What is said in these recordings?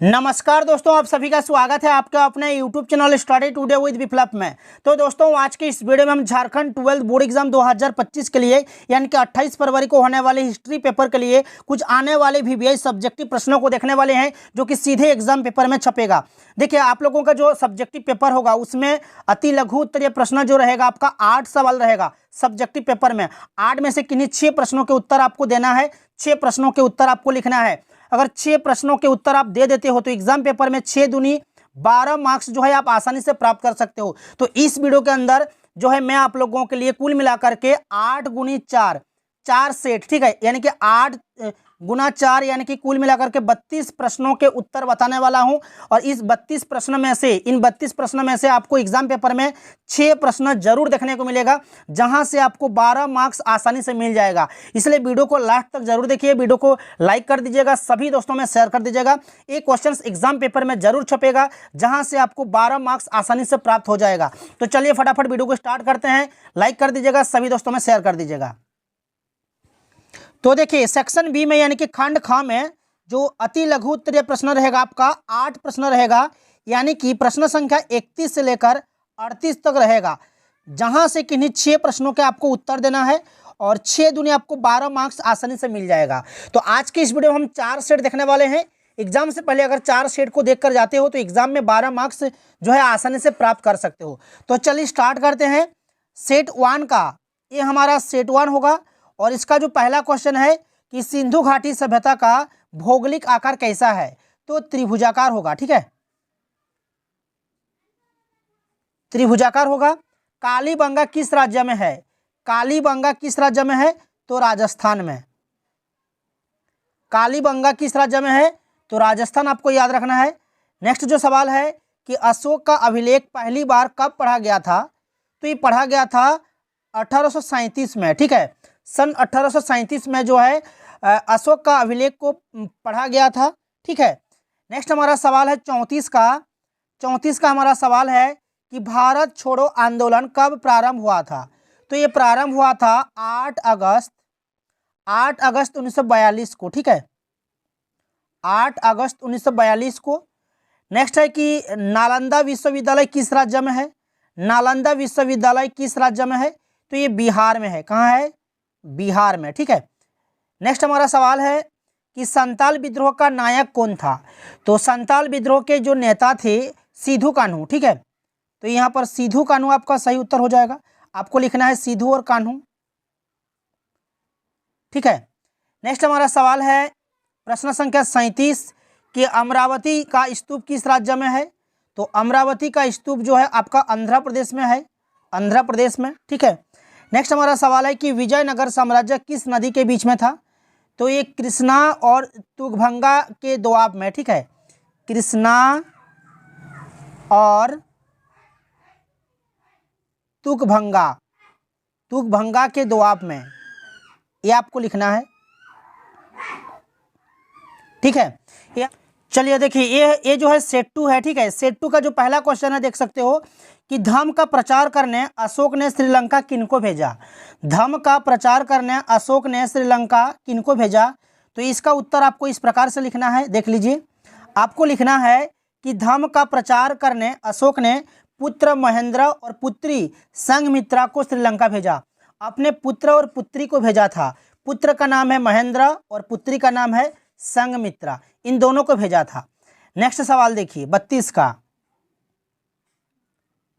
नमस्कार दोस्तों, आप सभी का स्वागत है आपका अपने YouTube channel study today with Viplav में। तो दोस्तों, आज के इस वीडियो में हम झारखंड 12th बोर्ड एग्जाम 2025 के लिए यानी कि 28 फरवरी को होने वाले हिस्ट्री पेपर के लिए कुछ आने वाले VVI सब्जेक्टिव प्रश्नों को देखने वाले हैं, जो कि सीधे एग्जाम पेपर में छपेगा। देखिए, आप लोगों का जो सब्जेक्टिव पेपर होगा उसमें अति लघु उत्तरीय प्रश्न जो रहेगा आपका 8 सवाल रहेगा सब्जेक्टिव पेपर में। 8 में से किन्हीं 6 प्रश्नों के उत्तर आपको देना है, 6 प्रश्नों के उत्तर आपको लिखना है। अगर 6 प्रश्नों के उत्तर आप दे देते हो तो एग्जाम पेपर में 6 दूनी 12 मार्क्स जो है आप आसानी से प्राप्त कर सकते हो। तो इस वीडियो के अंदर जो है मैं आप लोगों के लिए कुल मिलाकर के 8 गुनी 4 सेट, ठीक है, यानी कि 8 गुना 4 यानी कि कुल मिलाकर के 32 प्रश्नों के उत्तर बताने वाला हूं। और इस 32 प्रश्न में से इन 32 प्रश्न में से आपको एग्जाम पेपर में 6 प्रश्न जरूर देखने को मिलेगा, जहां से आपको 12 मार्क्स आसानी से मिल जाएगा। इसलिए वीडियो को लास्ट तक जरूर देखिए, वीडियो को लाइक कर दीजिएगा, सभी दोस्तों में शेयर कर दीजिएगा। ये क्वेश्चन एग्जाम पेपर में जरूर छपेगा, जहां से आपको 12 मार्क्स आसानी से प्राप्त हो जाएगा। तो चलिए फटाफट वीडियो को स्टार्ट करते हैं। लाइक कर दीजिएगा, सभी दोस्तों में शेयर कर दीजिएगा। तो देखिए, सेक्शन बी में यानी कि खंड ख में जो अति लघु उत्तरीय प्रश्न रहेगा आपका 8 प्रश्न रहेगा, यानी कि प्रश्न संख्या 31 से लेकर 38 तक रहेगा, जहां से किन्हीं 6 प्रश्नों के आपको उत्तर देना है और 6 दूनी आपको 12 मार्क्स आसानी से मिल जाएगा। तो आज की इस वीडियो में हम 4 सेट देखने वाले हैं। एग्जाम से पहले अगर 4 सेट को देखकर जाते हो तो एग्जाम में 12 मार्क्स जो है आसानी से प्राप्त कर सकते हो। तो चलिए स्टार्ट करते हैं। सेट 1 का ये हमारा सेट 1 होगा और इसका जो पहला क्वेश्चन है कि सिंधु घाटी सभ्यता का भौगोलिक आकार कैसा है, तो त्रिभुजाकार होगा, ठीक है, त्रिभुजाकार होगा। कालीबंगा किस राज्य में है? कालीबंगा किस राज्य में है? तो राजस्थान में। कालीबंगा किस राज्य में है? तो राजस्थान, आपको याद रखना है। नेक्स्ट जो सवाल है कि अशोक का अभिलेख पहली बार कब पढ़ा गया था? तो ये पढ़ा गया था 1837 में, ठीक है, सन 1837 में जो है अशोक का अभिलेख को पढ़ा गया था, ठीक है। नेक्स्ट हमारा सवाल है 34 का हमारा सवाल है कि भारत छोड़ो आंदोलन कब प्रारंभ हुआ था? तो ये प्रारंभ हुआ था 8 अगस्त 1942 को, ठीक है, 8 अगस्त 1942 को। नेक्स्ट है कि नालंदा विश्वविद्यालय किस राज्य में है? नालंदा विश्वविद्यालय किस राज्य में है? तो ये बिहार में है। कहाँ है? बिहार में, ठीक है। नेक्स्ट हमारा सवाल है कि संताल विद्रोह का नायक कौन था? तो संताल विद्रोह के जो नेता थे सिद्धू कान्हू, ठीक है, तो यहाँ पर सिद्धू कान्हू आपका सही उत्तर हो जाएगा। आपको लिखना है सिद्धू और कान्हू, ठीक है। नेक्स्ट हमारा सवाल है प्रश्न संख्या 37 कि अमरावती का स्तूप किस राज्य में है? तो अमरावती का स्तूप जो है आपका आंध्र प्रदेश में है, आंध्र प्रदेश में, ठीक है। नेक्स्ट हमारा सवाल है कि विजयनगर साम्राज्य किस नदी के बीच में था? तो ये कृष्णा और तुंगभंगा के दोआब में, ठीक है, कृष्णा और तुंगभंगा के दोआब में, ये आपको लिखना है, ठीक है। चलिए देखिए, ये जो है सेट 2 है, ठीक है। सेट 2 का जो पहला क्वेश्चन है देख सकते हो कि धम्म का प्रचार करने अशोक ने श्रीलंका किनको भेजा? धम्म का प्रचार करने अशोक ने श्रीलंका किनको भेजा? तो इसका उत्तर आपको इस प्रकार से लिखना है, देख लीजिए। आपको लिखना है कि धम्म का प्रचार करने अशोक ने पुत्र महेंद्र और पुत्री संघमित्रा को श्रीलंका भेजा। अपने पुत्र और पुत्री को भेजा था। पुत्र का नाम है महेंद्र और पुत्री का नाम है संघमित्रा, इन दोनों को भेजा था। नेक्स्ट सवाल देखिए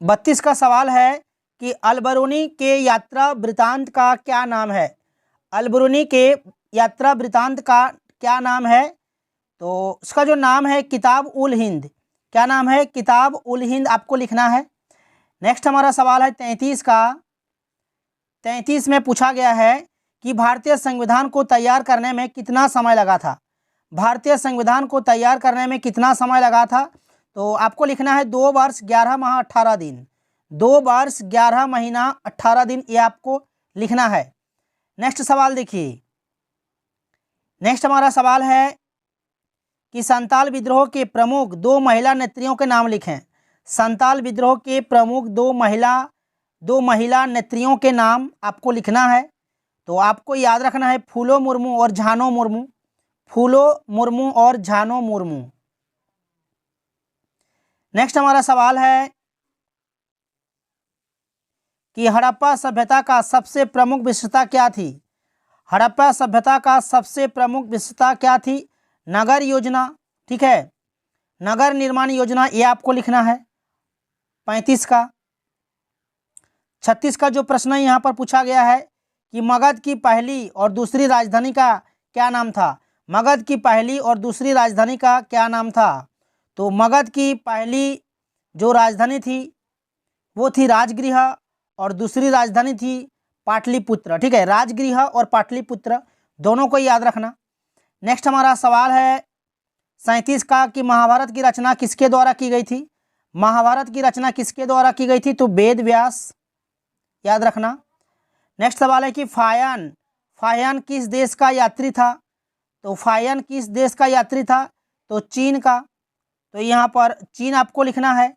32 का सवाल है कि अलबरूनी के यात्रा वृतांत का क्या नाम है? अलबरूनी के यात्रा वृतांत का क्या नाम है? तो उसका जो नाम है किताब उल हिंद। क्या नाम है? किताब उल हिंद, आपको लिखना है। नेक्स्ट हमारा सवाल है 33 में पूछा गया है कि भारतीय संविधान को तैयार करने में कितना समय लगा था? भारतीय संविधान को तैयार करने में कितना समय लगा था? तो आपको लिखना है 2 वर्ष 11 माह 18 दिन। 2 वर्ष 11 महीना 18 दिन, ये आपको लिखना है। नेक्स्ट सवाल देखिए, नेक्स्ट हमारा सवाल है कि संताल विद्रोह के प्रमुख 2 महिला नेत्रियों के नाम लिखें। संताल विद्रोह के प्रमुख 2 महिला नेत्रियों के नाम आपको लिखना है। तो आपको याद रखना है फूलो मुर्मू और झानो मुर्मू, फूलो मुर्मू और झानो मुर्मू, नेक्स्ट हमारा सवाल है कि हड़प्पा सभ्यता का सबसे प्रमुख विशेषता क्या थी। हड़प्पा सभ्यता का सबसे प्रमुख विशेषता क्या थी। नगर योजना, ठीक है, नगर निर्माण योजना, ये आपको लिखना है 35 का। 36 का जो प्रश्न यहाँ पर पूछा गया है कि मगध की पहली और दूसरी राजधानी का क्या नाम था। मगध की पहली और दूसरी राजधानी का क्या नाम था। तो मगध की पहली जो राजधानी थी वो थी राजगृह और दूसरी राजधानी थी पाटलिपुत्र, ठीक है, राजगृह और पाटलिपुत्र दोनों को याद रखना। नेक्स्ट हमारा सवाल है 37 का कि महाभारत की रचना किसके द्वारा की गई थी। महाभारत की रचना किसके द्वारा की गई थी। तो वेद व्यास, याद रखना। नेक्स्ट सवाल है कि फायन, फायन किस देश का यात्री था। तो फायन किस देश का यात्री था। तो चीन का। तो यहाँ पर चीन आपको लिखना है,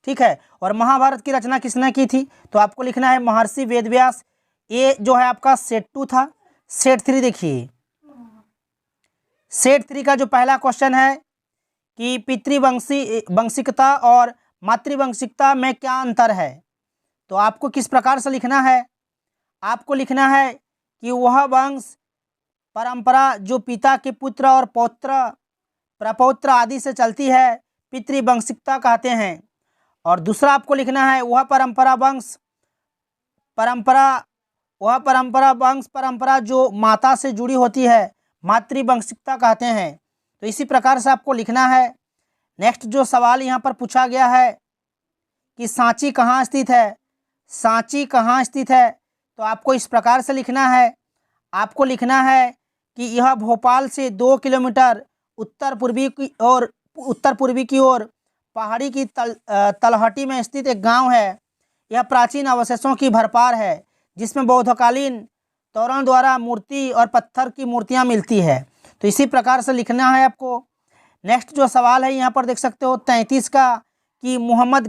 ठीक है। और महाभारत की रचना किसने की थी। तो आपको लिखना है महर्षि वेदव्यास। ये जो है आपका सेट 2 था। सेट 3 देखिए, सेट 3 का जो पहला क्वेश्चन है कि पितृवंशिकता और मातृवंशिकता में क्या अंतर है। तो आपको किस प्रकार से लिखना है। आपको लिखना है कि वह वंश परंपरा जो पिता के पुत्र और पौत्र प्रपौत्र आदि से चलती है पितृवंशिकता कहते हैं। और दूसरा आपको लिखना है वह परंपरा वंश परंपरा जो माता से जुड़ी होती है मातृवंशिकता कहते हैं। तो इसी प्रकार से आपको लिखना है। नेक्स्ट जो सवाल यहाँ पर पूछा गया है कि सांची कहाँ स्थित है। सांची कहाँ स्थित है। तो आपको इस प्रकार से लिखना है। आपको लिखना है कि यह भोपाल से 2 किलोमीटर उत्तर पूर्वी की ओर पहाड़ी की तलहटी में स्थित एक गांव है। यह प्राचीन अवशेषों की भरपार है जिसमें बौद्धकालीन तोरण द्वारा मूर्ति और पत्थर की मूर्तियां मिलती है। तो इसी प्रकार से लिखना है आपको। नेक्स्ट जो सवाल है यहाँ पर देख सकते हो 33 का कि महमूद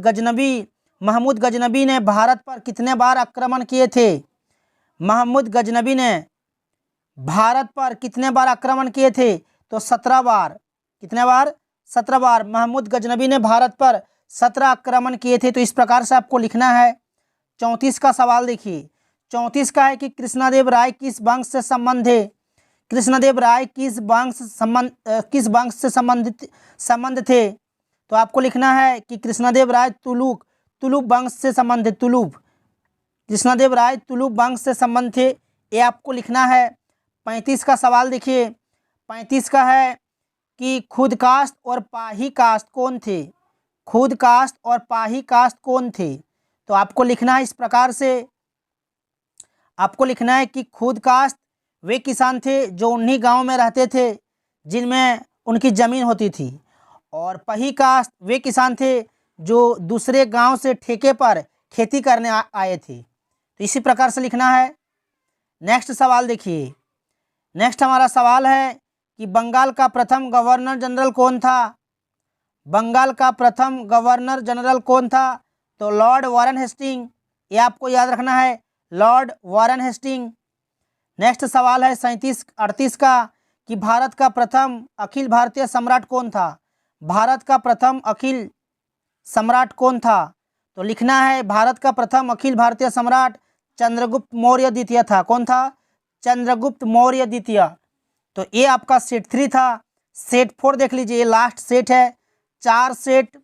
गजनबी ने भारत पर कितने बार आक्रमण किए थे। महमूद गजनबी ने भारत पर कितने बार आक्रमण किए थे। तो 17 बार। कितने बार। 17 बार। महमूद गजनबी ने भारत पर 17 आक्रमण किए थे। तो इस प्रकार से आपको लिखना है। 34 का सवाल देखिए। 34 का है कि कृष्णदेव राय किस वंश से संबंध है। कृष्णदेव राय किस वंश से संबंध थे। तो आपको लिखना है कि कृष्णदेव राय तुलुक वंश से संबंध है। कृष्णदेव राय तुलुक वंश से संबंध थे, ये आपको लिखना है। 35 का सवाल देखिए। 35 का है कि खुद कास्ट और पाही कास्ट कौन थे। खुद कास्ट और पाही कास्ट कौन थे। तो आपको लिखना है इस प्रकार से। आपको लिखना है कि खुद कास्ट वे किसान थे जो उन्हीं गांव में रहते थे जिनमें उनकी ज़मीन होती थी। और पाही कास्ट वे किसान थे जो दूसरे गांव से ठेके पर खेती करने आए थे। तो इसी प्रकार से लिखना है। नेक्स्ट सवाल देखिए। नेक्स्ट हमारा सवाल है कि बंगाल का प्रथम गवर्नर जनरल कौन था। बंगाल का प्रथम गवर्नर जनरल कौन था। तो लॉर्ड वारन हेस्टिंग, ये आपको याद रखना है, लॉर्ड वारन हेस्टिंग। नेक्स्ट सवाल है 38 का कि भारत का प्रथम अखिल भारतीय सम्राट कौन था। भारत का प्रथम अखिल सम्राट कौन था। तो लिखना है भारत का प्रथम अखिल भारतीय सम्राट चंद्रगुप्त मौर्य द्वितीय था। कौन था। चंद्रगुप्त मौर्य द्वितीय। तो ये आपका सेट 3 था। सेट 4 देख लीजिए, ये लास्ट सेट है। 4 सेट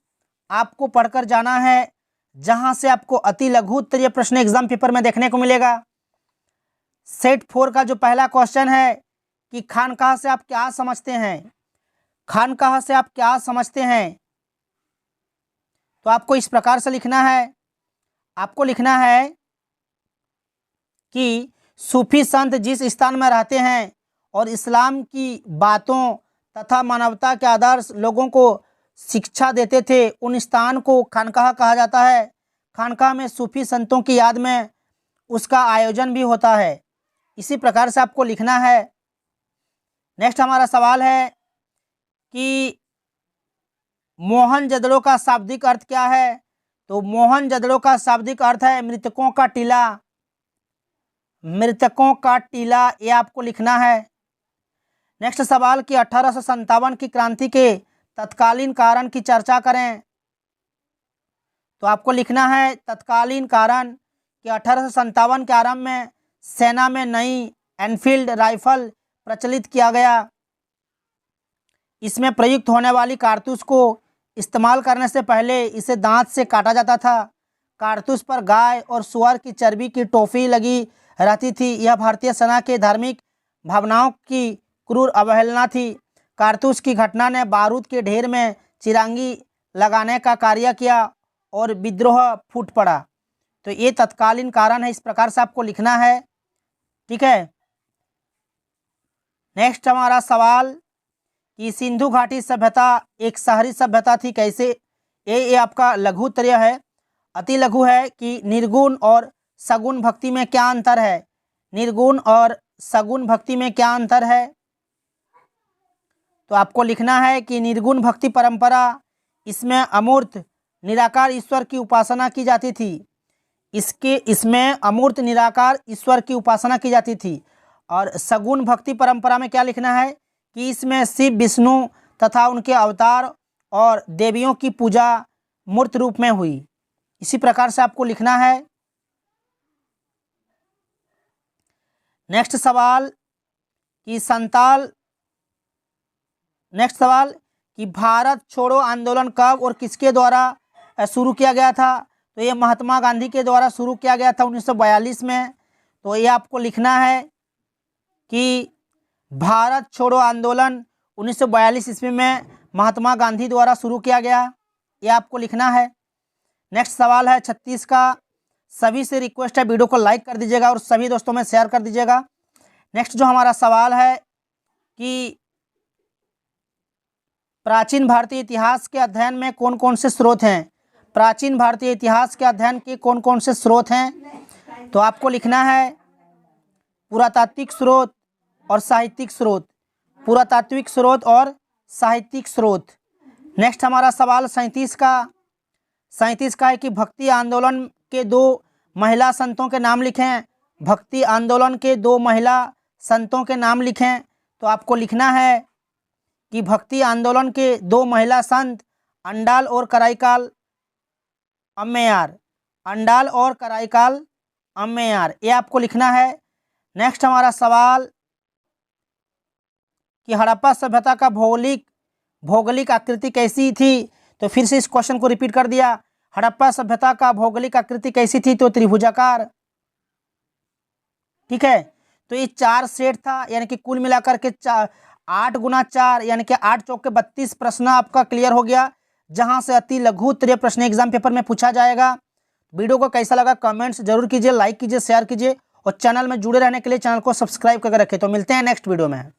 आपको पढ़कर जाना है जहां से आपको अति लघु उत्तरीय प्रश्न एग्जाम पेपर में देखने को मिलेगा। सेट 4 का जो पहला क्वेश्चन है कि खानकाह से आप क्या समझते हैं। खानकाह से आप क्या समझते हैं। तो आपको इस प्रकार से लिखना है। आपको लिखना है कि सूफी संत जिस स्थान में रहते हैं और इस्लाम की बातों तथा मानवता के आदर्श लोगों को शिक्षा देते थे उन स्थान को खानकाह कहा जाता है। खानकाह में सूफी संतों की याद में उसका आयोजन भी होता है। इसी प्रकार से आपको लिखना है। नेक्स्ट हमारा सवाल है कि मोहनजोदड़ो का शाब्दिक अर्थ क्या है। तो मोहनजोदड़ो का शाब्दिक अर्थ है मृतकों का टीला। मृतकों का टीला, ये आपको लिखना है। नेक्स्ट सवाल कि 1857 की क्रांति के तत्कालीन कारण की चर्चा करें। तो आपको लिखना है तत्कालीन कारण कि 1857 के आरंभ में सेना में नई एनफील्ड राइफल प्रचलित किया गया। इसमें प्रयुक्त होने वाली कारतूस को इस्तेमाल करने से पहले इसे दांत से काटा जाता था। कारतूस पर गाय और सुअर की चर्बी की टोपी लगी रहती थी। यह भारतीय सेना के धार्मिक भावनाओं की क्रूर अवहेलना थी। कारतूस की घटना ने बारूद के ढेर में चिरांगी लगाने का कार्य किया और विद्रोह फूट पड़ा। तो ये तत्कालीन कारण है, इस प्रकार से आपको लिखना है। ठीक है, नेक्स्ट हमारा सवाल कि सिंधु घाटी सभ्यता एक शहरी सभ्यता थी कैसे। ये आपका लघु उत्तरीय है। अति लघु है कि निर्गुण और सगुण भक्ति में क्या अंतर है। निर्गुण और सगुण भक्ति में क्या अंतर है। तो आपको लिखना है कि निर्गुण भक्ति परंपरा, इसमें अमूर्त निराकार ईश्वर की उपासना की जाती थी। इसमें अमूर्त निराकार ईश्वर की उपासना की जाती थी। और सगुण भक्ति परंपरा में क्या लिखना है कि इसमें शिव विष्णु तथा उनके अवतार और देवियों की पूजा मूर्त रूप में हुई। इसी प्रकार से आपको लिखना है। नेक्स्ट सवाल कि भारत छोड़ो आंदोलन कब और किसके द्वारा शुरू किया गया था। तो ये महात्मा गांधी के द्वारा शुरू किया गया था 1942 में। तो ये आपको लिखना है कि भारत छोड़ो आंदोलन 1942 ईस्वी में महात्मा गांधी द्वारा शुरू किया गया। ये आपको लिखना है। नेक्स्ट सवाल है 36 का। सभी से रिक्वेस्ट है वीडियो को लाइक कर दीजिएगा और सभी दोस्तों में शेयर कर दीजिएगा। नेक्स्ट जो हमारा सवाल है कि प्राचीन भारतीय इतिहास के अध्ययन में कौन कौन से स्रोत हैं। प्राचीन भारतीय इतिहास के अध्ययन के कौन कौन से स्रोत हैं। तो आपको लिखना है पुरातात्विक स्रोत और साहित्यिक स्रोत। पुरातात्विक स्रोत और साहित्यिक स्रोत। नेक्स्ट हमारा सवाल 37 का है कि भक्ति आंदोलन के 2 महिला संतों के नाम लिखें। भक्ति आंदोलन के 2 महिला संतों के नाम लिखें। तो आपको लिखना है कि भक्ति आंदोलन के 2 महिला संत अंडाल और कराईकाल अम्मेयार। अंडाल और कराईकाल अम्मेयार, ये आपको लिखना है। नेक्स्ट हमारा सवाल कि हड़प्पा सभ्यता का भौगोलिक आकृति कैसी थी। तो फिर से इस क्वेश्चन को रिपीट कर दिया। हड़प्पा सभ्यता का भौगोलिक आकृति कैसी थी। तो त्रिभुजाकार। ठीक है, तो ये 4 सेट था, यानी कि कुल मिलाकर के 8 गुना 4 यानी कि 8 चौके 32 प्रश्न आपका क्लियर हो गया, जहां से अति लघु उत्तरीय प्रश्न एग्जाम पेपर में पूछा जाएगा। वीडियो को कैसा लगा कमेंट्स जरूर कीजिए, लाइक कीजिए, शेयर कीजिए और चैनल में जुड़े रहने के लिए चैनल को सब्सक्राइब करके रखें। तो मिलते हैं नेक्स्ट वीडियो में।